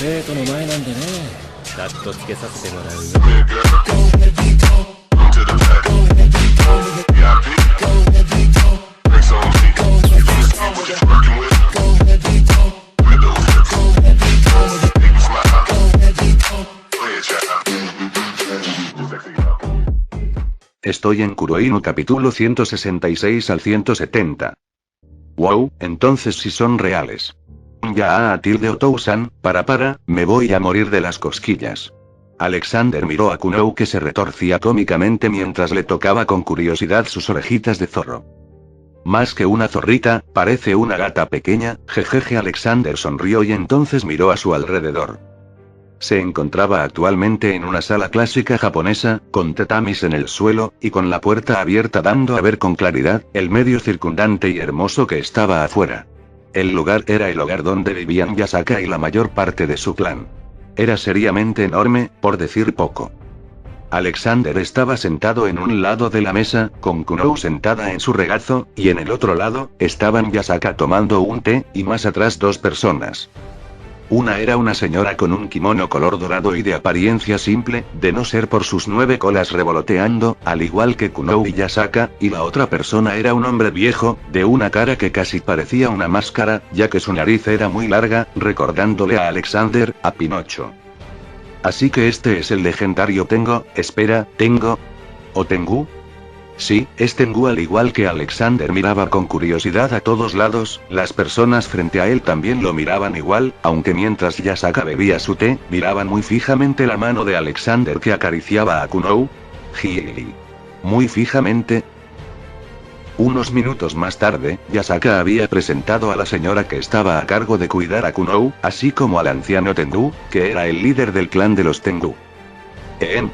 生徒の前なんでね。カットつけさせてもらうよ。Estoy en Kuroinu capítulo 166 al 170. Wow, entonces sí son reales. Ya tilde Otou-san, me voy a morir de las cosquillas. Alexander miró a Kunou que se retorcía cómicamente mientras le tocaba con curiosidad sus orejitas de zorro. Más que una zorrita, parece una gata pequeña, jejeje. Alexander sonrió y entonces miró a su alrededor. Se encontraba actualmente en una sala clásica japonesa, con tatamis en el suelo, y con la puerta abierta dando a ver con claridad, el medio circundante y hermoso que estaba afuera. El lugar era el hogar donde vivían Yasaka y la mayor parte de su clan. Era seriamente enorme, por decir poco. Alexander estaba sentado en un lado de la mesa, con Kunou sentada en su regazo, y en el otro lado, estaban Yasaka tomando un té, y más atrás dos personas. Una era una señora con un kimono color dorado y de apariencia simple, de no ser por sus 9 colas revoloteando, al igual que Kunou y Yasaka, y la otra persona era un hombre viejo, de una cara que casi parecía una máscara, ya que su nariz era muy larga, recordándole a Alexander, a Pinocho. Así que este es el legendario Tengu, Tengu. ¿O Tengu? Sí, es Tengu. Al igual que Alexander miraba con curiosidad a todos lados, las personas frente a él también lo miraban igual, aunque mientras Yasaka bebía su té, miraban muy fijamente la mano de Alexander que acariciaba a Kunou. Jili. Muy fijamente. Unos minutos más tarde, Yasaka había presentado a la señora que estaba a cargo de cuidar a Kunou, así como al anciano Tengu, que era el líder del clan de los Tengu.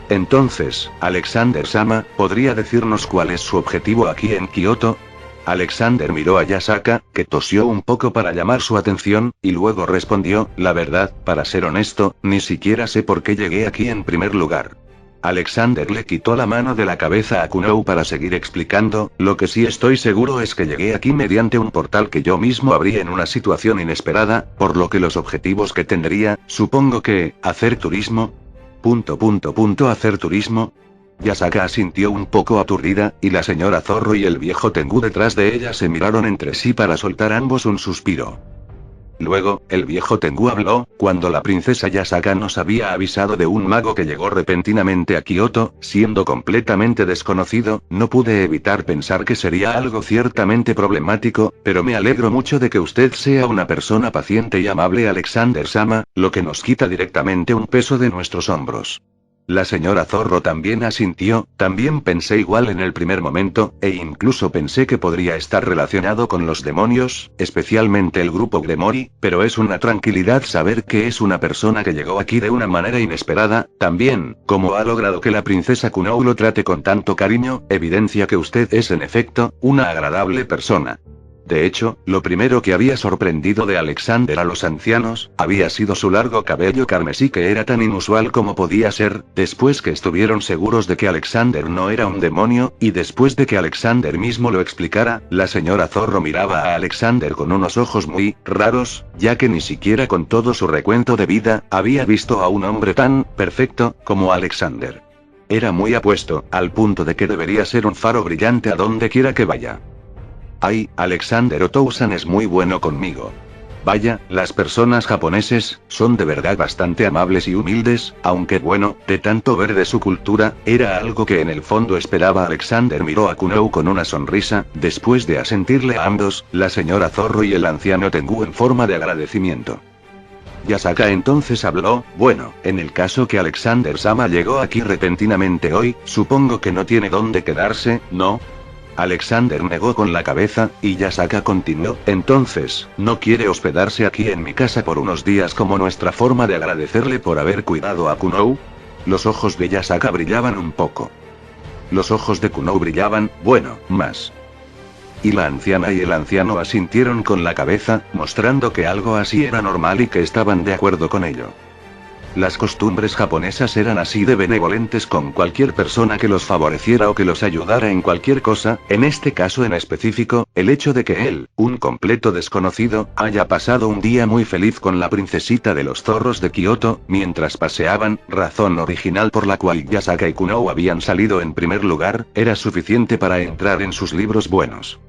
Entonces, Alexander-sama, ¿podría decirnos cuál es su objetivo aquí en Kioto? Alexander miró a Yasaka, que tosió un poco para llamar su atención, y luego respondió, la verdad, para ser honesto, ni siquiera sé por qué llegué aquí en primer lugar. Alexander le quitó la mano de la cabeza a Kunou para seguir explicando, lo que sí estoy seguro es que llegué aquí mediante un portal que yo mismo abrí en una situación inesperada, por lo que los objetivos que tendría, supongo que, hacer turismo. Hacer turismo. Yasaka asintió un poco aturdida, y la señora Zorro y el viejo Tengu detrás de ella se miraron entre sí para soltar ambos un suspiro. Luego, el viejo Tengu habló, cuando la princesa Yasaka nos había avisado de un mago que llegó repentinamente a Kioto, siendo completamente desconocido, no pude evitar pensar que sería algo ciertamente problemático, pero me alegro mucho de que usted sea una persona paciente y amable, Alexander-sama, lo que nos quita directamente un peso de nuestros hombros. La señora Zorro también asintió, también pensé igual en el primer momento, e incluso pensé que podría estar relacionado con los demonios, especialmente el grupo Gremori, pero es una tranquilidad saber que es una persona que llegó aquí de una manera inesperada, también, como ha logrado que la princesa Kunou lo trate con tanto cariño, evidencia que usted es en efecto, una agradable persona. De hecho, lo primero que había sorprendido de Alexander a los ancianos, había sido su largo cabello carmesí que era tan inusual como podía ser, después que estuvieron seguros de que Alexander no era un demonio, y después de que Alexander mismo lo explicara, la señora Zorro miraba a Alexander con unos ojos muy raros, ya que ni siquiera con todo su recuento de vida, había visto a un hombre tan perfecto como Alexander. Era muy apuesto, al punto de que debería ser un faro brillante a donde quiera que vaya. Ay, Alexander Otou-san es muy bueno conmigo. Vaya, las personas japoneses, son de verdad bastante amables y humildes, aunque bueno, de tanto ver de su cultura, era algo que en el fondo esperaba. Alexander miró a Kunou con una sonrisa, después de asentirle a ambos, la señora Zorro y el anciano Tengu en forma de agradecimiento. Yasaka entonces habló, bueno, en el caso que Alexander-sama llegó aquí repentinamente hoy, supongo que no tiene dónde quedarse, ¿no? Alexander negó con la cabeza, y Yasaka continuó, entonces, ¿no quiere hospedarse aquí en mi casa por unos días como nuestra forma de agradecerle por haber cuidado a Kunou? Los ojos de Yasaka brillaban un poco. Los ojos de Kunou brillaban, bueno, más. Y la anciana y el anciano asintieron con la cabeza, mostrando que algo así era normal y que estaban de acuerdo con ello. Las costumbres japonesas eran así de benevolentes con cualquier persona que los favoreciera o que los ayudara en cualquier cosa, en este caso en específico, el hecho de que él, un completo desconocido, haya pasado un día muy feliz con la princesita de los zorros de Kioto, mientras paseaban, razón original por la cual Yasaka y Kunou habían salido en primer lugar, era suficiente para entrar en sus libros buenos.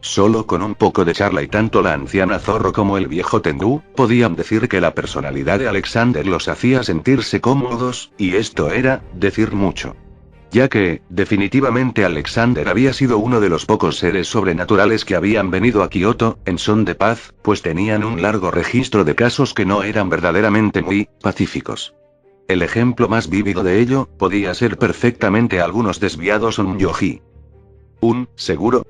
Solo con un poco de charla y tanto la anciana Zorro como el viejo Tengu, podían decir que la personalidad de Alexander los hacía sentirse cómodos, y esto era, decir mucho. Ya que, definitivamente Alexander había sido uno de los pocos seres sobrenaturales que habían venido a Kioto, en son de paz, pues tenían un largo registro de casos que no eran verdaderamente muy pacíficos. El ejemplo más vívido de ello, podía ser perfectamente algunos desviados onyoji. ¿Seguro?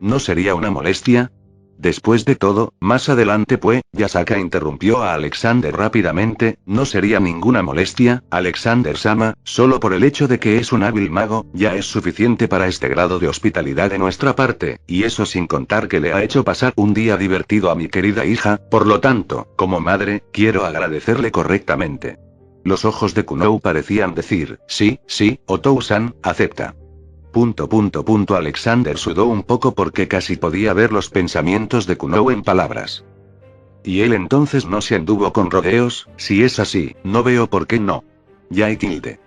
¿No sería una molestia? Después de todo, más adelante Yasaka interrumpió a Alexander rápidamente, no sería ninguna molestia, Alexander-sama, solo por el hecho de que es un hábil mago, ya es suficiente para este grado de hospitalidad de nuestra parte, y eso sin contar que le ha hecho pasar un día divertido a mi querida hija, por lo tanto, como madre, quiero agradecerle correctamente. Los ojos de Kunou parecían decir, sí, Otou-san, acepta. Alexander sudó un poco porque casi podía ver los pensamientos de Kunou en palabras. Y él entonces no se anduvo con rodeos, si es así, no veo por qué no. Ya hay tilde.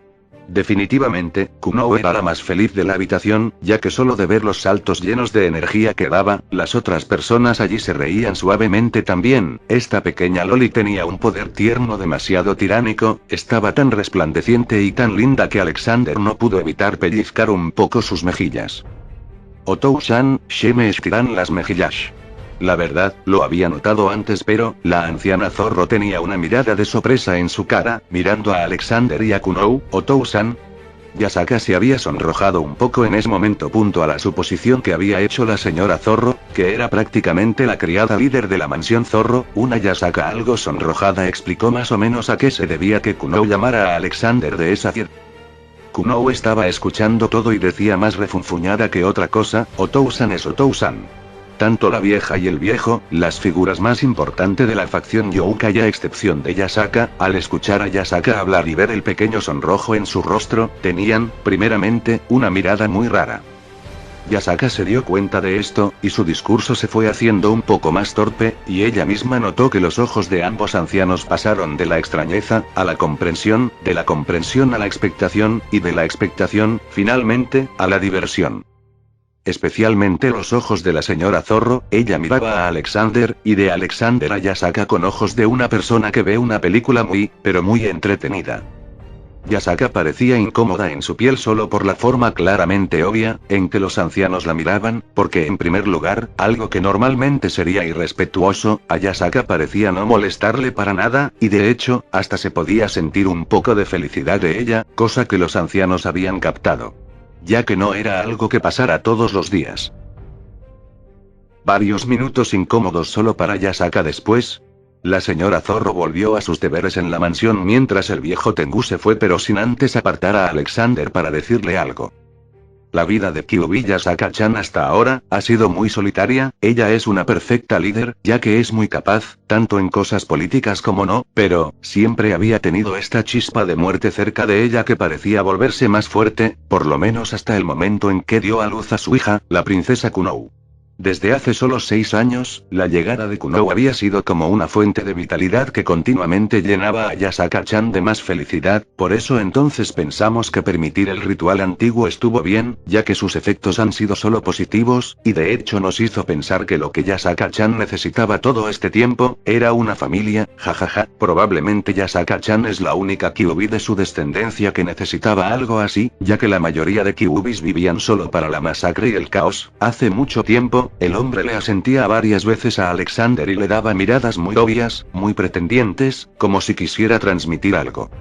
Definitivamente, Kunou era la más feliz de la habitación, ya que solo de ver los saltos llenos de energía que daba, las otras personas allí se reían suavemente también. Esta pequeña Loli tenía un poder tierno demasiado tiránico, estaba tan resplandeciente y tan linda que Alexander no pudo evitar pellizcar un poco sus mejillas. Otou-san, se me estiran las mejillas. La verdad, lo había notado antes, pero la anciana Zorro tenía una mirada de sorpresa en su cara, mirando a Alexander y a Kunou. Otou-san. Yasaka se había sonrojado un poco en ese momento. A la suposición que había hecho la señora Zorro, que era prácticamente la criada líder de la mansión Zorro, una Yasaka algo sonrojada explicó más o menos a qué se debía que Kunou llamara a Alexander de esa cierta. Kunou estaba escuchando todo y decía más refunfuñada que otra cosa, Otou-san es Otou-san. Tanto la vieja y el viejo, las figuras más importantes de la facción Youkai a excepción de Yasaka, al escuchar a Yasaka hablar y ver el pequeño sonrojo en su rostro, tenían, primeramente, una mirada muy rara. Yasaka se dio cuenta de esto, y su discurso se fue haciendo un poco más torpe, y ella misma notó que los ojos de ambos ancianos pasaron de la extrañeza, a la comprensión, de la comprensión a la expectación, y de la expectación, finalmente, a la diversión. Especialmente los ojos de la señora Zorro, ella miraba a Alexander, y de Alexander a Yasaka con ojos de una persona que ve una película pero muy entretenida. Yasaka parecía incómoda en su piel solo por la forma claramente obvia, en que los ancianos la miraban, porque en primer lugar, algo que normalmente sería irrespetuoso, a Yasaka parecía no molestarle para nada, y de hecho, hasta se podía sentir un poco de felicidad de ella, cosa que los ancianos habían captado. Ya que no era algo que pasara todos los días. Varios minutos incómodos solo para Yasaka después. La señora Zorro volvió a sus deberes en la mansión mientras el viejo Tengu se fue, pero sin antes apartar a Alexander para decirle algo. La vida de Kyuubi Yasaka-chan hasta ahora ha sido muy solitaria. Ella es una perfecta líder, ya que es muy capaz, tanto en cosas políticas como no, pero siempre había tenido esta chispa de muerte cerca de ella que parecía volverse más fuerte, por lo menos hasta el momento en que dio a luz a su hija, la princesa Kunou. Desde hace solo 6 años, la llegada de Kunou había sido como una fuente de vitalidad que continuamente llenaba a Yasaka-chan de más felicidad, por eso entonces pensamos que permitir el ritual antiguo estuvo bien, ya que sus efectos han sido solo positivos, y de hecho nos hizo pensar que lo que Yasaka-chan necesitaba todo este tiempo, era una familia, jajaja, probablemente Yasaka-chan es la única Kyuubi de su descendencia que necesitaba algo así, ya que la mayoría de Kyuubis vivían solo para la masacre y el caos. Hace mucho tiempo, el hombre le asentía varias veces a Alexander y le daba miradas muy obvias, muy pretendientes, como si quisiera transmitir algo.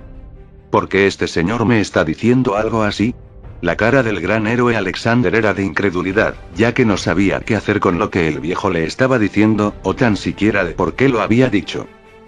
¿Por qué este señor me está diciendo algo así? La cara del gran héroe Alexander era de incredulidad, ya que no sabía qué hacer con lo que el viejo le estaba diciendo, o tan siquiera de por qué lo había dicho.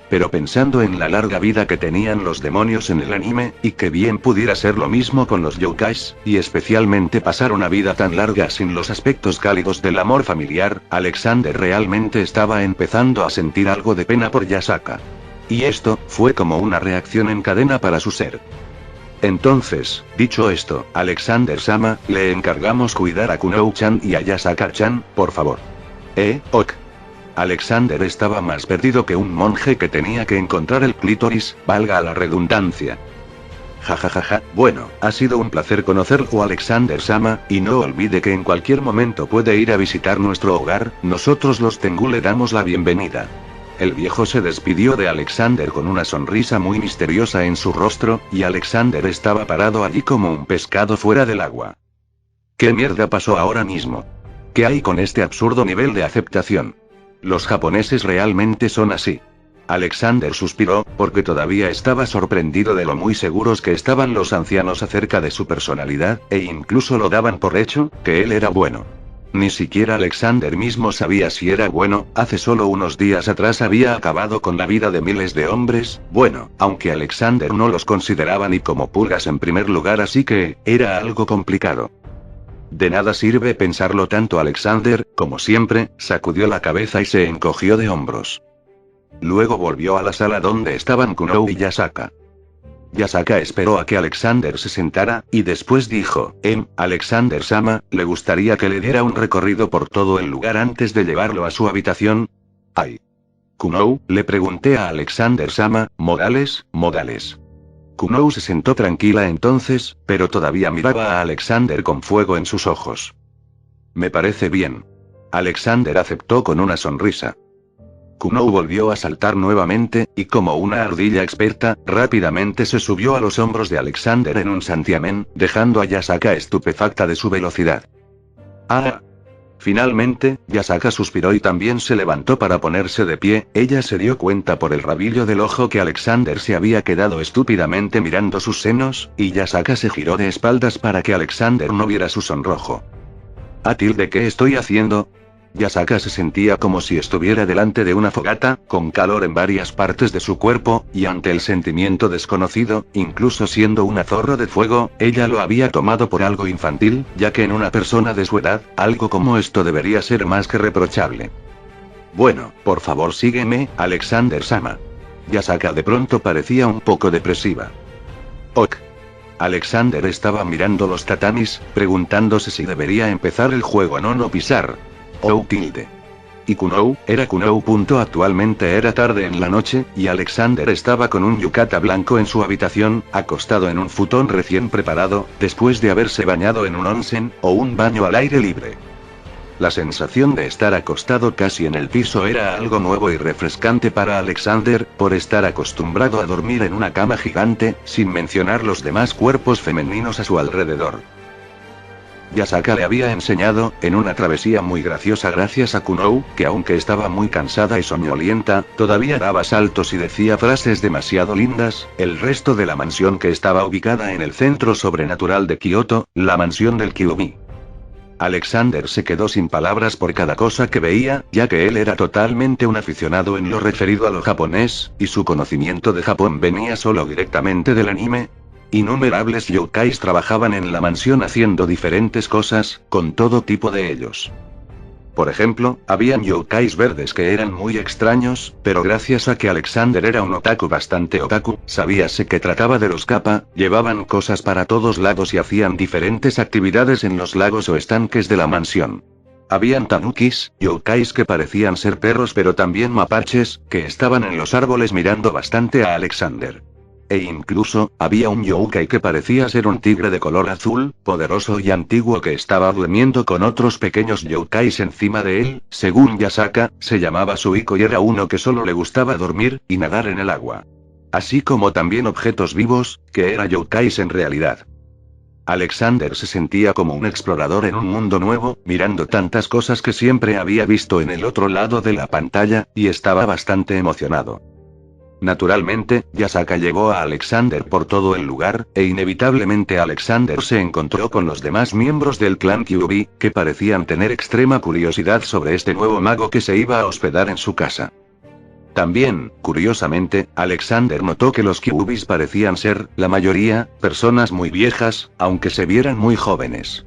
Pero pensando en la larga vida que tenían los demonios en el anime, y que bien pudiera ser lo mismo con los yokais, y especialmente pasar una vida tan larga sin los aspectos cálidos del amor familiar, Alexander realmente estaba empezando a sentir algo de pena por Yasaka. Y esto fue como una reacción en cadena para su ser. Entonces, dicho esto, Alexander-sama, le encargamos cuidar a Kunou-chan y a Yasaka-chan, por favor. Ok. Alexander estaba más perdido que un monje que tenía que encontrar el clítoris, valga la redundancia. Jajajaja, bueno, ha sido un placer conocerlo, Alexander-sama, y no olvide que en cualquier momento puede ir a visitar nuestro hogar, nosotros los Tengu le damos la bienvenida. El viejo se despidió de Alexander con una sonrisa muy misteriosa en su rostro, y Alexander estaba parado allí como un pescado fuera del agua. ¿Qué mierda pasó ahora mismo? ¿Qué hay con este absurdo nivel de aceptación? Los japoneses realmente son así. Alexander suspiró, porque todavía estaba sorprendido de lo muy seguros que estaban los ancianos acerca de su personalidad, e incluso lo daban por hecho, que él era bueno. Ni siquiera Alexander mismo sabía si era bueno, hace solo unos días atrás había acabado con la vida de miles de hombres, bueno, aunque Alexander no los consideraba ni como pulgas en primer lugar, así que, era algo complicado. De nada sirve pensarlo tanto. Alexander, como siempre, sacudió la cabeza y se encogió de hombros. Luego volvió a la sala donde estaban Kunou y Yasaka. Yasaka esperó a que Alexander se sentara, y después dijo, Alexander-sama, ¿le gustaría que le diera un recorrido por todo el lugar antes de llevarlo a su habitación? ¡Ay! Kunou, le pregunté a Alexander-sama, modales. Kunou se sentó tranquila entonces, pero todavía miraba a Alexander con fuego en sus ojos. Me parece bien. Alexander aceptó con una sonrisa. Kunou volvió a saltar nuevamente, y como una ardilla experta, rápidamente se subió a los hombros de Alexander en un santiamén, dejando a Yasaka estupefacta de su velocidad. ¡Ah! Finalmente, Yasaka suspiró y también se levantó para ponerse de pie. Ella se dio cuenta por el rabillo del ojo que Alexander se había quedado estúpidamente mirando sus senos, y Yasaka se giró de espaldas para que Alexander no viera su sonrojo. ¿Qué estoy haciendo? Yasaka se sentía como si estuviera delante de una fogata, con calor en varias partes de su cuerpo, y ante el sentimiento desconocido, incluso siendo una zorra de fuego, ella lo había tomado por algo infantil, ya que en una persona de su edad, algo como esto debería ser más que reprochable. Bueno, por favor sígueme, Alexander-sama. Yasaka de pronto parecía un poco depresiva. Ok. Alexander estaba mirando los tatamis, preguntándose si debería empezar el juego o no pisar. Y Kunou, era Kunou. Actualmente era tarde en la noche, y Alexander estaba con un yukata blanco en su habitación, acostado en un futón recién preparado, después de haberse bañado en un onsen, o un baño al aire libre. La sensación de estar acostado casi en el piso era algo nuevo y refrescante para Alexander, por estar acostumbrado a dormir en una cama gigante, sin mencionar los demás cuerpos femeninos a su alrededor. Yasaka le había enseñado, en una travesía muy graciosa gracias a Kunou, que aunque estaba muy cansada y soñolienta, todavía daba saltos y decía frases demasiado lindas. El resto de la mansión, que estaba ubicada en el centro sobrenatural de Kioto, la mansión del Kyuubi. Alexander se quedó sin palabras por cada cosa que veía, ya que él era totalmente un aficionado en lo referido a lo japonés, y su conocimiento de Japón venía solo directamente del anime. Innumerables yokais trabajaban en la mansión haciendo diferentes cosas, con todo tipo de ellos. Por ejemplo, habían yokais verdes que eran muy extraños, pero gracias a que Alexander era un otaku bastante otaku, sabíase que trataba de los kappa, llevaban cosas para todos lados y hacían diferentes actividades en los lagos o estanques de la mansión. Habían tanukis, yokais que parecían ser perros pero también mapaches, que estaban en los árboles mirando bastante a Alexander. E incluso, había un yokai que parecía ser un tigre de color azul, poderoso y antiguo que estaba durmiendo con otros pequeños yokais encima de él. Según Yasaka, se llamaba Suiko y era uno que solo le gustaba dormir, y nadar en el agua. Así como también objetos vivos, que eran yokais en realidad. Alexander se sentía como un explorador en un mundo nuevo, mirando tantas cosas que siempre había visto en el otro lado de la pantalla, y estaba bastante emocionado. Naturalmente, Yasaka llevó a Alexander por todo el lugar, e inevitablemente Alexander se encontró con los demás miembros del clan Kyuubi, que parecían tener extrema curiosidad sobre este nuevo mago que se iba a hospedar en su casa. También, curiosamente, Alexander notó que los Kyuubis parecían ser, la mayoría, personas muy viejas, aunque se vieran muy jóvenes.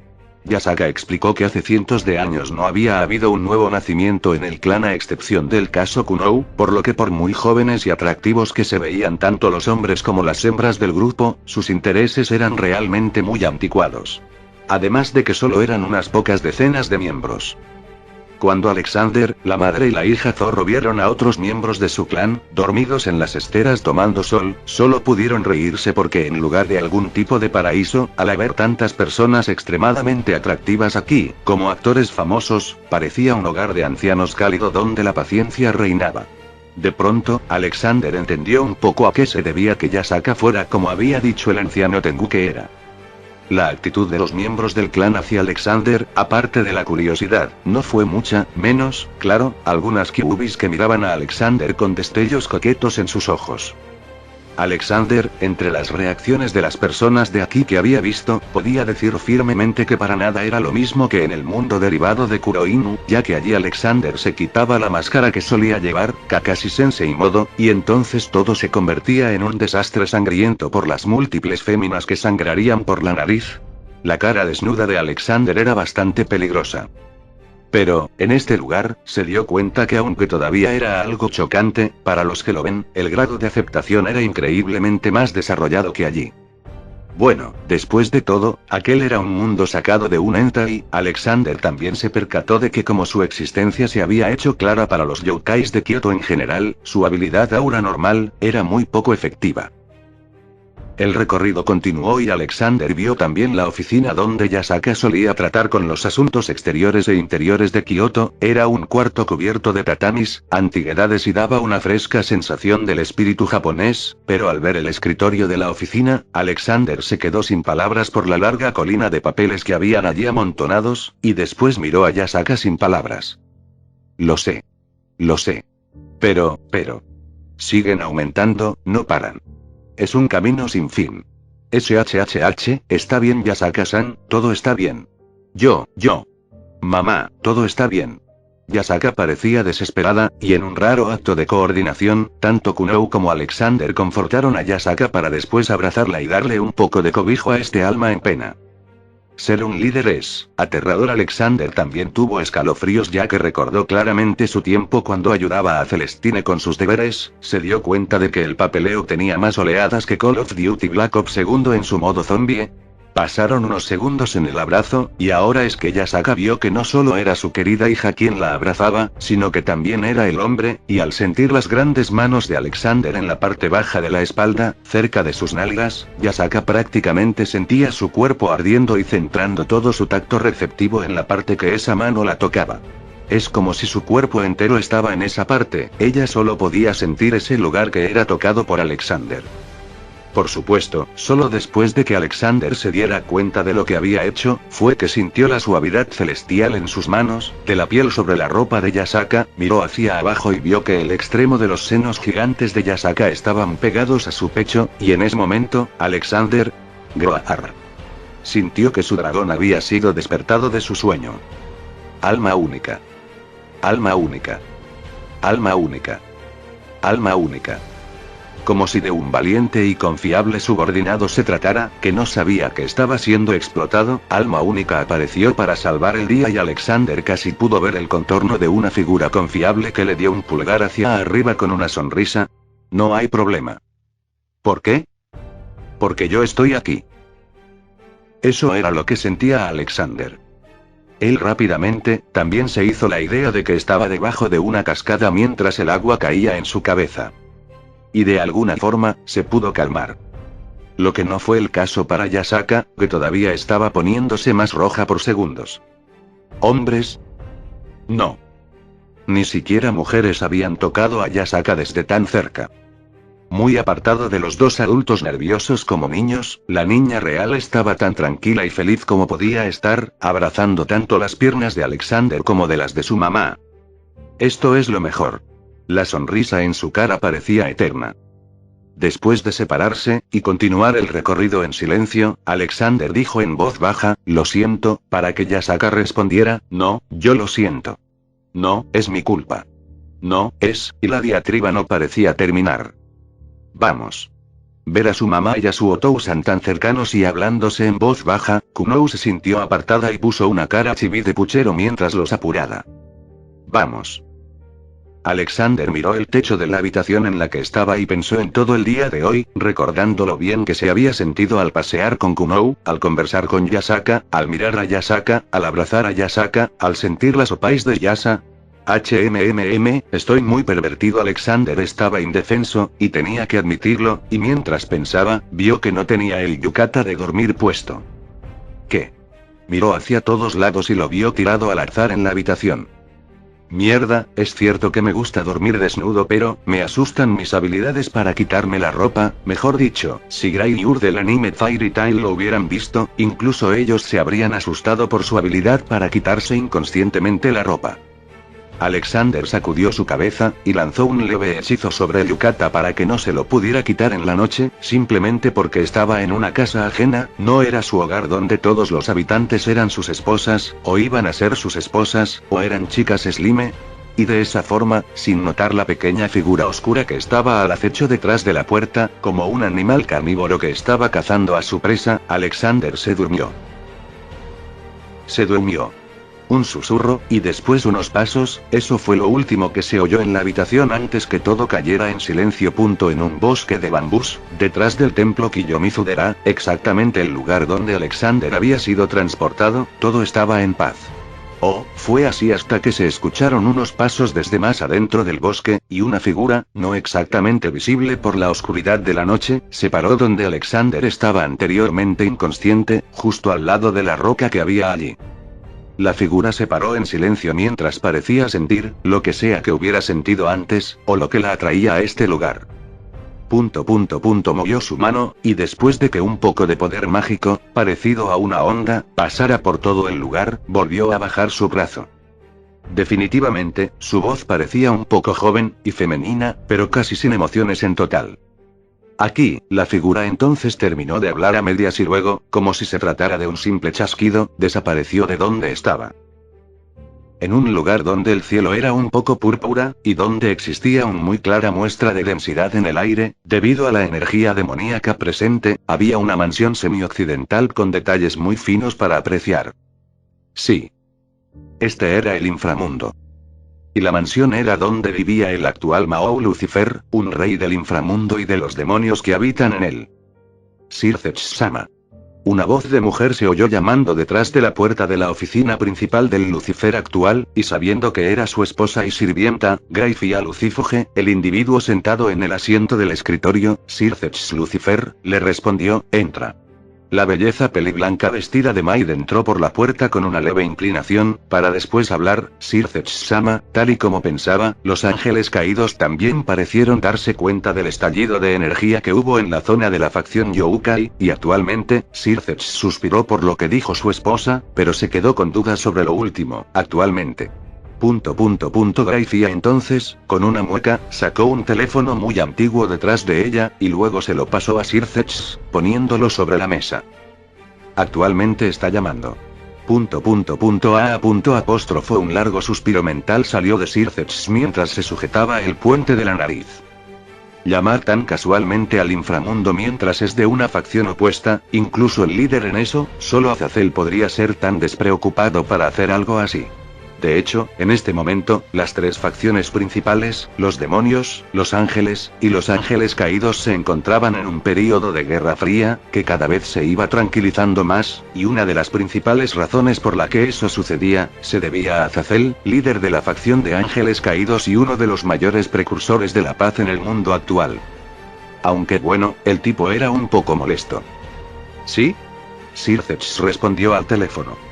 Yasaka explicó que hace cientos de años no había habido un nuevo nacimiento en el clan a excepción del caso Kunou, por lo que por muy jóvenes y atractivos que se veían tanto los hombres como las hembras del grupo, sus intereses eran realmente muy anticuados. Además de que solo eran unas pocas decenas de miembros. Cuando Alexander, la madre y la hija zorro vieron a otros miembros de su clan, dormidos en las esteras tomando sol, solo pudieron reírse porque en lugar de algún tipo de paraíso, al haber tantas personas extremadamente atractivas aquí, como actores famosos, parecía un hogar de ancianos cálido donde la paciencia reinaba. De pronto, Alexander entendió un poco a qué se debía que Yasaka fuera como había dicho el anciano Tengu que era. La actitud de los miembros del clan hacia Alexander, aparte de la curiosidad, no fue mucha, menos, claro, algunas kyubis que miraban a Alexander con destellos coquetos en sus ojos. Alexander, entre las reacciones de las personas de aquí que había visto, podía decir firmemente que para nada era lo mismo que en el mundo derivado de Kuroinu, ya que allí Alexander se quitaba la máscara que solía llevar, Kakashi Sensei modo, y entonces todo se convertía en un desastre sangriento por las múltiples féminas que sangrarían por la nariz. La cara desnuda de Alexander era bastante peligrosa. Pero, en este lugar, se dio cuenta que aunque todavía era algo chocante, para los que lo ven, el grado de aceptación era increíblemente más desarrollado que allí. Bueno, después de todo, aquel era un mundo sacado de un hentai. Alexander también se percató de que como su existencia se había hecho clara para los yokais de Kioto en general, su habilidad aura normal, era muy poco efectiva. El recorrido continuó y Alexander vio también la oficina donde Yasaka solía tratar con los asuntos exteriores e interiores de Kioto. Era un cuarto cubierto de tatamis, antigüedades y daba una fresca sensación del espíritu japonés, pero al ver el escritorio de la oficina, Alexander se quedó sin palabras por la larga colina de papeles que habían allí amontonados, y después miró a Yasaka sin palabras. Lo sé. Lo sé. Pero. Siguen aumentando, no paran. Es un camino sin fin. SHHH, está bien Yasaka-san, todo está bien. Yo. Mamá, todo está bien. Yasaka parecía desesperada, y en un raro acto de coordinación, tanto Kunou como Alexander confortaron a Yasaka para después abrazarla y darle un poco de cobijo a este alma en pena. Ser un líder es aterrador. Alexander también tuvo escalofríos ya que recordó claramente su tiempo cuando ayudaba a Celestine con sus deberes, se dio cuenta de que el papeleo tenía más oleadas que Call of Duty Black Ops 2 en su modo zombie. Pasaron unos segundos en el abrazo, y ahora es que Yasaka vio que no solo era su querida hija quien la abrazaba, sino que también era el hombre, y al sentir las grandes manos de Alexander en la parte baja de la espalda, cerca de sus nalgas, Yasaka prácticamente sentía su cuerpo ardiendo y centrando todo su tacto receptivo en la parte que esa mano la tocaba. Es como si su cuerpo entero estaba en esa parte, ella solo podía sentir ese lugar que era tocado por Alexander. Por supuesto, solo después de que Alexander se diera cuenta de lo que había hecho, fue que sintió la suavidad celestial en sus manos, de la piel sobre la ropa de Yasaka, miró hacia abajo y vio que el extremo de los senos gigantes de Yasaka estaban pegados a su pecho, y en ese momento, Alexander... Groar. Sintió que su dragón había sido despertado de su sueño. Alma única. Alma única. Alma única. Alma única. Como si de un valiente y confiable subordinado se tratara, que no sabía que estaba siendo explotado, Alma única apareció para salvar el día y Alexander casi pudo ver el contorno de una figura confiable que le dio un pulgar hacia arriba con una sonrisa. No hay problema. ¿Por qué? Porque yo estoy aquí. Eso era lo que sentía Alexander. Él rápidamente, también se hizo la idea de que estaba debajo de una cascada mientras el agua caía en su cabeza. Y de alguna forma, se pudo calmar. Lo que no fue el caso para Yasaka, que todavía estaba poniéndose más roja por segundos. ¿Hombres? No. Ni siquiera mujeres habían tocado a Yasaka desde tan cerca. Muy apartado de los dos adultos nerviosos como niños, la niña real estaba tan tranquila y feliz como podía estar, abrazando tanto las piernas de Alexander como de las de su mamá. Esto es lo mejor. La sonrisa en su cara parecía eterna. Después de separarse, y continuar el recorrido en silencio, Alexander dijo en voz baja, lo siento, para que Yasaka respondiera, no, yo lo siento. No, es mi culpa. No, es, y la diatriba no parecía terminar. Vamos. ver a su mamá y a su Otousan tan cercanos y hablándose en voz baja, Kunou se sintió apartada y puso una cara chibi de puchero mientras los apuraba. Vamos. Alexander miró el techo de la habitación en la que estaba y pensó en todo el día de hoy, recordando lo bien que se había sentido al pasear con Kunou, al conversar con Yasaka, al mirar a Yasaka, al abrazar a Yasaka, al sentir las opais de Yasa. Estoy muy pervertido. Alexander estaba indefenso, y tenía que admitirlo, y mientras pensaba, vio que no tenía el yukata de dormir puesto. ¿Qué? Miró hacia todos lados y lo vio tirado al azar en la habitación. Mierda, es cierto que me gusta dormir desnudo, pero me asustan mis habilidades para quitarme la ropa. Mejor dicho, si Gray y Ur del anime Fairy Tail lo hubieran visto, incluso ellos se habrían asustado por su habilidad para quitarse inconscientemente la ropa. Alexander sacudió su cabeza, y lanzó un leve hechizo sobre el yukata para que no se lo pudiera quitar en la noche, simplemente porque estaba en una casa ajena, no era su hogar donde todos los habitantes eran sus esposas, o iban a ser sus esposas, o eran chicas slime. Y de esa forma, sin notar la pequeña figura oscura que estaba al acecho detrás de la puerta, como un animal carnívoro que estaba cazando a su presa, Alexander se durmió. Se durmió. Un susurro, y después unos pasos, eso fue lo último que se oyó en la habitación antes que todo cayera en silencio. En un bosque de bambús, detrás del templo Kiyomizu-dera, exactamente el lugar donde Alexander había sido transportado, todo estaba en paz. Oh, fue así hasta que se escucharon unos pasos desde más adentro del bosque, y una figura, no exactamente visible por la oscuridad de la noche, se paró donde Alexander estaba anteriormente inconsciente, justo al lado de la roca que había allí. La figura se paró en silencio mientras parecía sentir, lo que sea que hubiera sentido antes, o lo que la atraía a este lugar. Movió su mano, y después de que un poco de poder mágico, parecido a una onda, pasara por todo el lugar, volvió a bajar su brazo. Definitivamente, su voz parecía un poco joven, y femenina, pero casi sin emociones en total. Aquí, la figura entonces terminó de hablar a medias y luego, como si se tratara de un simple chasquido, desapareció de donde estaba. En un lugar donde el cielo era un poco púrpura, y donde existía una muy clara muestra de densidad en el aire, debido a la energía demoníaca presente, había una mansión semi-occidental con detalles muy finos para apreciar. Sí. Este era el inframundo. Y la mansión era donde vivía el actual Mao Lucifer, un rey del inframundo y de los demonios que habitan en él. Sirthech-sama. Una voz de mujer se oyó llamando detrás de la puerta de la oficina principal del Lucifer actual, y sabiendo que era su esposa y sirvienta, Graifia Lucifuge, el individuo sentado en el asiento del escritorio, Sirthech Lucifer, le respondió, entra. La belleza peliblanca vestida de maid entró por la puerta con una leve inclinación, para después hablar. Sirthech-sama, tal y como pensaba, los ángeles caídos también parecieron darse cuenta del estallido de energía que hubo en la zona de la facción Youkai, y actualmente, Sirthech suspiró por lo que dijo su esposa, pero se quedó con dudas sobre lo último, actualmente. Graifia entonces, con una mueca, sacó un teléfono muy antiguo detrás de ella, y luego se lo pasó a Sirthech, poniéndolo sobre la mesa. Actualmente está llamando. Un largo suspiro mental salió de Sirthech mientras se sujetaba el puente de la nariz. Llamar tan casualmente al inframundo mientras es de una facción opuesta, incluso el líder en eso, solo Azazel podría ser tan despreocupado para hacer algo así. De hecho, en este momento, las tres facciones principales, los demonios, los ángeles, y los ángeles caídos se encontraban en un período de guerra fría, que cada vez se iba tranquilizando más, y una de las principales razones por la que eso sucedía, se debía a Azazel, líder de la facción de ángeles caídos y uno de los mayores precursores de la paz en el mundo actual. Aunque bueno, el tipo era un poco molesto. ¿Sí? Sirthech respondió al teléfono.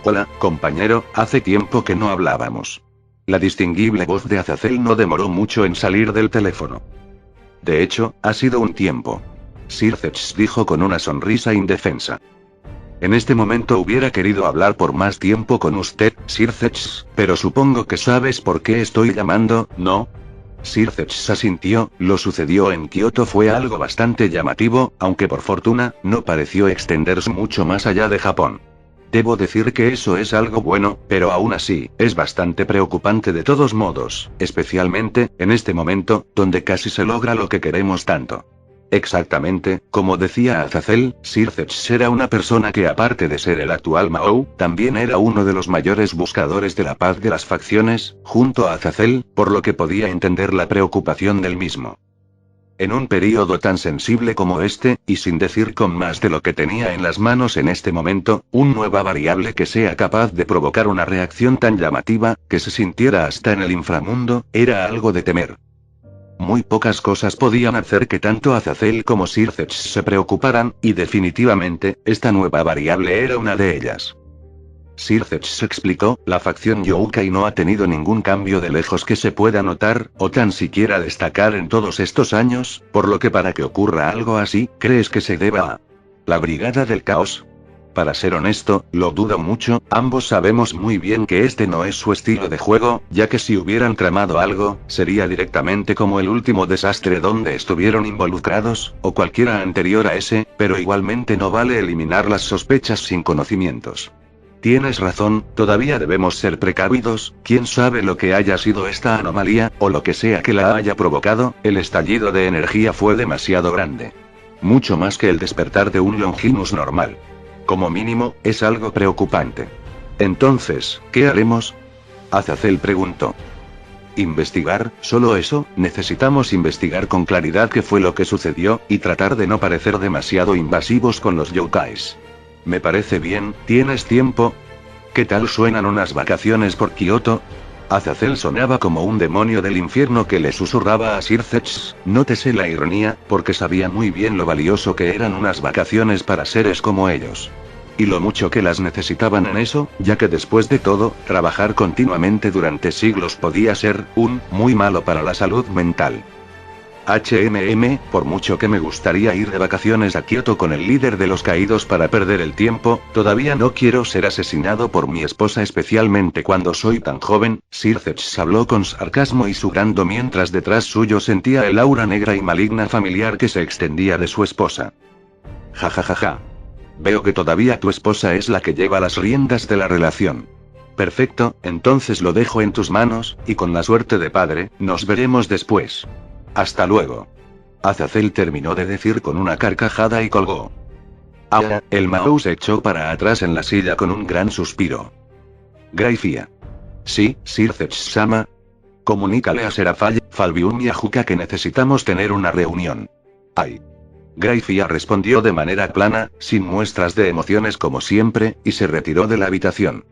Hola, compañero, hace tiempo que no hablábamos. La distinguible voz de Azazel no demoró mucho en salir del teléfono. De hecho, ha sido un tiempo. Sirthech dijo con una sonrisa indefensa. En este momento hubiera querido hablar por más tiempo con usted, Sirthech, pero supongo que sabes por qué estoy llamando, ¿no? Sirthech asintió. Lo sucedió en Kioto fue algo bastante llamativo, aunque por fortuna, no pareció extenderse mucho más allá de Japón. Debo decir que eso es algo bueno, pero aún así, es bastante preocupante de todos modos, especialmente, en este momento, donde casi se logra lo que queremos tanto. Exactamente, como decía Azazel, Sir Zetch era una persona que aparte de ser el actual Mahou, también era uno de los mayores buscadores de la paz de las facciones, junto a Azazel, por lo que podía entender la preocupación del mismo. En un período tan sensible como este, y sin decir con más de lo que tenía en las manos en este momento, una nueva variable que sea capaz de provocar una reacción tan llamativa, que se sintiera hasta en el inframundo, era algo de temer. Muy pocas cosas podían hacer que tanto Azazel como Sir Zetch se preocuparan, y definitivamente, esta nueva variable era una de ellas. Sir Zetch se explicó, la facción Youkai no ha tenido ningún cambio de lejos que se pueda notar, o tan siquiera destacar en todos estos años, por lo que para que ocurra algo así, ¿crees que se deba a la Brigada del Caos? Para ser honesto, lo dudo mucho, ambos sabemos muy bien que este no es su estilo de juego, ya que si hubieran tramado algo, sería directamente como el último desastre donde estuvieron involucrados, o cualquiera anterior a ese, pero igualmente no vale eliminar las sospechas sin conocimientos. Tienes razón, todavía debemos ser precavidos, quién sabe lo que haya sido esta anomalía, o lo que sea que la haya provocado, el estallido de energía fue demasiado grande. Mucho más que el despertar de un Longinus normal. Como mínimo, es algo preocupante. Entonces, ¿qué haremos? Azazel preguntó. ¿Investigar? ¿Solo eso? Necesitamos investigar con claridad qué fue lo que sucedió, y tratar de no parecer demasiado invasivos con los yokais. Me parece bien, ¿tienes tiempo? ¿Qué tal suenan unas vacaciones por Kioto? Azazel sonaba como un demonio del infierno que le susurraba a Sir Zetch, nótese la ironía, porque sabía muy bien lo valioso que eran unas vacaciones para seres como ellos. Y lo mucho que las necesitaban en eso, ya que después de todo, trabajar continuamente durante siglos podía ser, muy malo para la salud mental. Por mucho que me gustaría ir de vacaciones a Kioto con el líder de los caídos para perder el tiempo, todavía no quiero ser asesinado por mi esposa, especialmente cuando soy tan joven. Sir Zetch habló con sarcasmo y sudando mientras detrás suyo sentía el aura negra y maligna familiar que se extendía de su esposa. Ja. Veo que todavía tu esposa es la que lleva las riendas de la relación. Perfecto, entonces lo dejo en tus manos, y con la suerte de padre, nos veremos después. Hasta luego. Azazel terminó de decir con una carcajada y colgó. Ahora, el Mahou se echó para atrás en la silla con un gran suspiro. Graifia. Sí, Sir Zetch-sama. Comunícale a Serafall, Falbium y a Juka que necesitamos tener una reunión. Ay. Graifia respondió de manera plana, sin muestras de emociones como siempre, y se retiró de la habitación.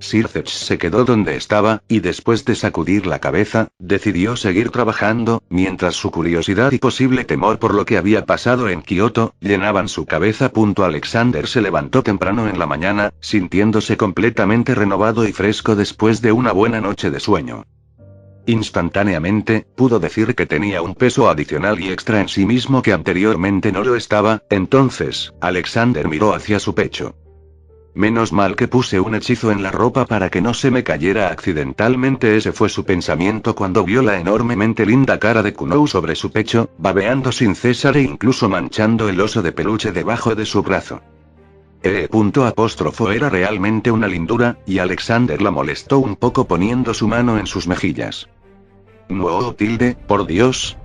Sir Zetch se quedó donde estaba, y después de sacudir la cabeza, decidió seguir trabajando, mientras su curiosidad y posible temor por lo que había pasado en Kioto, llenaban su cabeza. Alexander se levantó temprano en la mañana, sintiéndose completamente renovado y fresco después de una buena noche de sueño. Instantáneamente, pudo decir que tenía un peso adicional y extra en sí mismo que anteriormente no lo estaba. Entonces, Alexander miró hacia su pecho. Menos mal que puse un hechizo en la ropa para que no se me cayera accidentalmente. Ese fue su pensamiento cuando vio la enormemente linda cara de Kunou sobre su pecho, babeando sin cesar e incluso manchando el oso de peluche debajo de su brazo. Era realmente una lindura, y Alexander la molestó un poco poniendo su mano en sus mejillas. No, por Dios.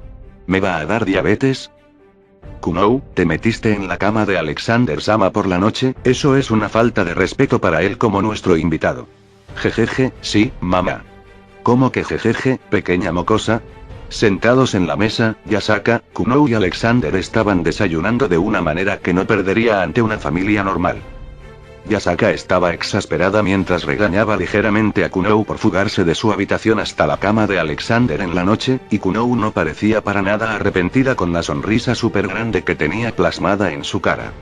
¿Me va a dar diabetes? Kunou, te metiste en la cama de Alexander Sama por la noche, eso es una falta de respeto para él como nuestro invitado. Jejeje, sí, mamá. ¿Cómo que jejeje, pequeña mocosa? Sentados en la mesa, Yasaka, Kunou y Alexander estaban desayunando de una manera que no perdería ante una familia normal. Yasaka estaba exasperada mientras regañaba ligeramente a Kunou por fugarse de su habitación hasta la cama de Alexander en la noche, y Kunou no parecía para nada arrepentida con la sonrisa súper grande que tenía plasmada en su cara.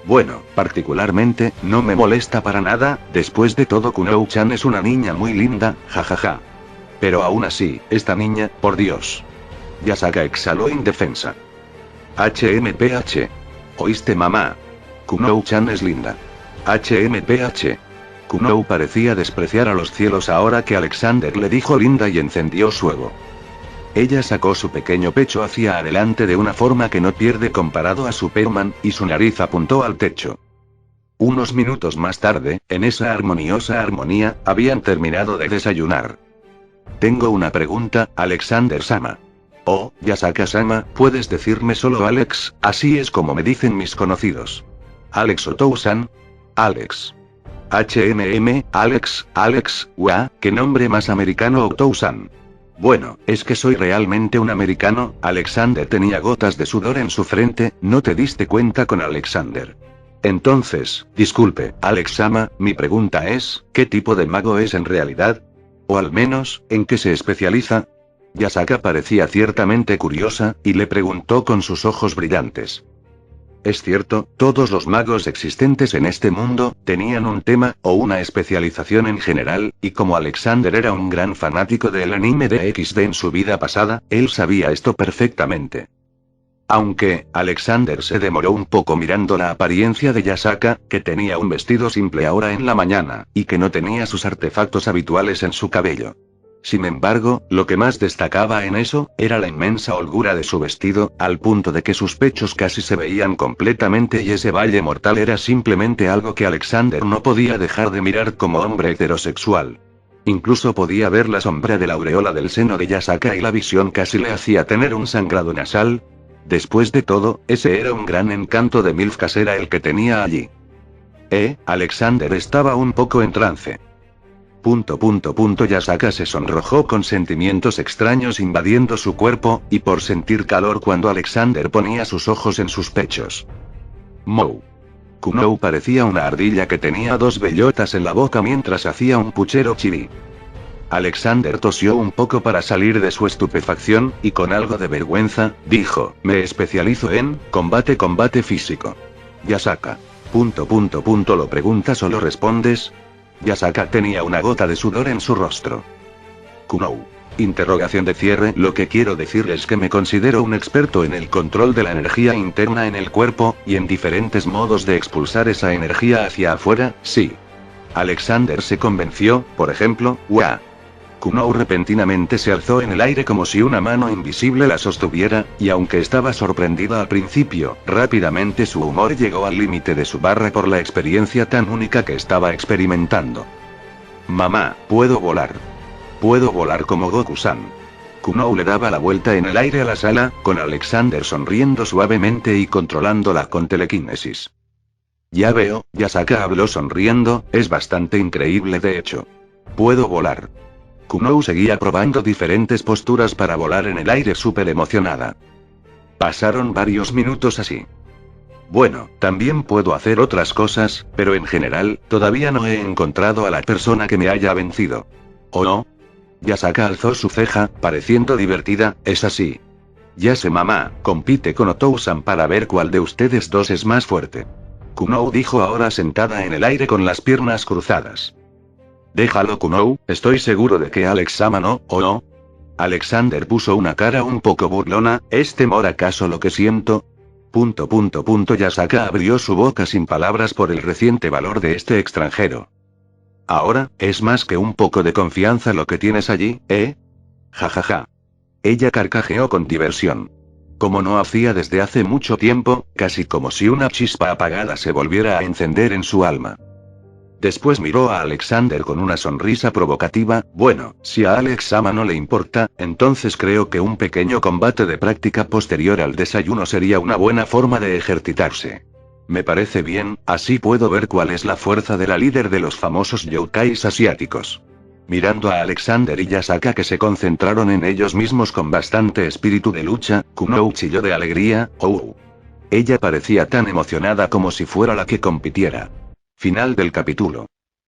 Bueno, particularmente, no me molesta para nada, después de todo Kunou-chan es una niña muy linda, jajaja. Pero aún así, esta niña, por Dios. Yasaka exhaló indefensa. ¿Oíste, mamá? Kunou-chan es linda. Kunou parecía despreciar a los cielos ahora que Alexander le dijo linda y encendió su ego. Ella sacó su pequeño pecho hacia adelante de una forma que no pierde comparado a Superman, y su nariz apuntó al techo. Unos minutos más tarde, en esa armoniosa armonía, habían terminado de desayunar. Tengo una pregunta, Alexander Sama. Oh, Yasaka-sama, puedes decirme solo Alex, así es como me dicen mis conocidos. Alex Otou-san. Alex. Alex, qué nombre más americano Otou-san. Bueno, es que soy realmente un americano. Alexander tenía gotas de sudor en su frente, ¿no te diste cuenta con Alexander? Entonces, disculpe, Alex-sama, mi pregunta es, ¿qué tipo de mago es en realidad? O al menos, ¿en qué se especializa? Yasaka parecía ciertamente curiosa, y le preguntó con sus ojos brillantes. Es cierto, todos los magos existentes en este mundo, tenían un tema, o una especialización en general, y como Alexander era un gran fanático del anime de XD en su vida pasada, él sabía esto perfectamente. Aunque, Alexander se demoró un poco mirando la apariencia de Yasaka, que tenía un vestido simple ahora en la mañana, y que no tenía sus artefactos habituales en su cabello. Sin embargo, lo que más destacaba en eso, era la inmensa holgura de su vestido, al punto de que sus pechos casi se veían completamente y ese valle mortal era simplemente algo que Alexander no podía dejar de mirar como hombre heterosexual. Incluso podía ver la sombra de la aureola del seno de Yasaka y la visión casi le hacía tener un sangrado nasal. Después de todo, ese era un gran encanto de MILF casera el que tenía allí. Alexander estaba un poco en trance. Yasaka se sonrojó con sentimientos extraños invadiendo su cuerpo, y por sentir calor cuando Alexander ponía sus ojos en sus pechos. Mou. Kunou parecía una ardilla que tenía dos bellotas en la boca mientras hacía un puchero chiri. Alexander tosió un poco para salir de su estupefacción, y con algo de vergüenza, dijo, me especializo en combate físico. Yasaka. ¿Lo preguntas o lo respondes? Yasaka tenía una gota de sudor en su rostro. Kunou. Interrogación de cierre. Lo que quiero decir es que me considero un experto en el control de la energía interna en el cuerpo, y en diferentes modos de expulsar esa energía hacia afuera, sí. Alexander se convenció, por ejemplo, Kunou repentinamente se alzó en el aire como si una mano invisible la sostuviera, y aunque estaba sorprendida al principio, rápidamente su humor llegó al límite de su barra por la experiencia tan única que estaba experimentando. Mamá, puedo volar. Puedo volar como Goku-san. Kunou le daba la vuelta en el aire a la sala, con Alexander sonriendo suavemente y controlándola con telequinesis. Ya veo, Yasaka habló sonriendo, es bastante increíble de hecho. Puedo volar. Kunou seguía probando diferentes posturas para volar en el aire súper emocionada. Pasaron varios minutos así. Bueno, también puedo hacer otras cosas, pero en general, todavía no he encontrado a la persona que me haya vencido. ¿O no? Yasaka alzó su ceja, pareciendo divertida, es así. Ya sé mamá, compite con Otou-san para ver cuál de ustedes dos es más fuerte. Kunou dijo ahora sentada en el aire con las piernas cruzadas. Déjalo Kunou, estoy seguro de que Alex-sama no, ¿o no? Alexander puso una cara un poco burlona, ¿es temor acaso lo que siento? Yasaka abrió su boca sin palabras por el reciente valor de este extranjero. Ahora, es más que un poco de confianza lo que tienes allí, ¿eh? Jajaja. Ella carcajeó con diversión. Como no hacía desde hace mucho tiempo, casi como si una chispa apagada se volviera a encender en su alma. Después miró a Alexander con una sonrisa provocativa, bueno, si a Alex-sama no le importa, entonces creo que un pequeño combate de práctica posterior al desayuno sería una buena forma de ejercitarse. Me parece bien, así puedo ver cuál es la fuerza de la líder de los famosos youkais asiáticos. Mirando a Alexander y Yasaka que se concentraron en ellos mismos con bastante espíritu de lucha, Kunou chilló de alegría, ¡oh! Ella parecía tan emocionada como si fuera la que compitiera. Final del capítulo.